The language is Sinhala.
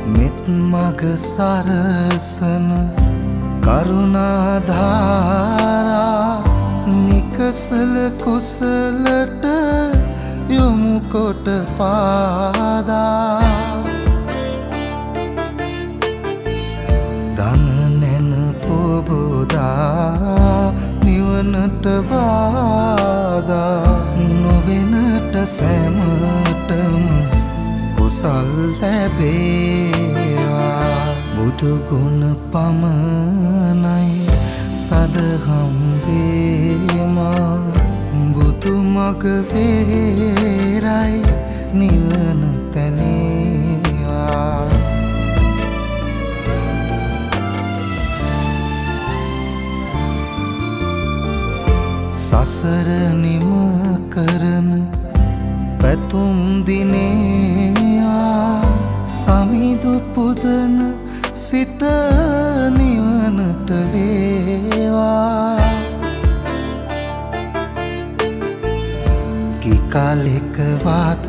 මෙත් මග සරසන කරුණාධාරා නිකසල කුසලට යොමු කොට පාදා දන නැන පොබෝදා නිවනට බාධා නොවෙනට සැමටම කුසල් ලැබේවා බුදුගුණ පමණයි සදහම් වේමා බුදු මග වේරයි නිවන තැනේවා සසර නිම කරන පැතුම් දිනේවා සමිදු පුදන සිත නිවනට වේවා කිකලෙකවත්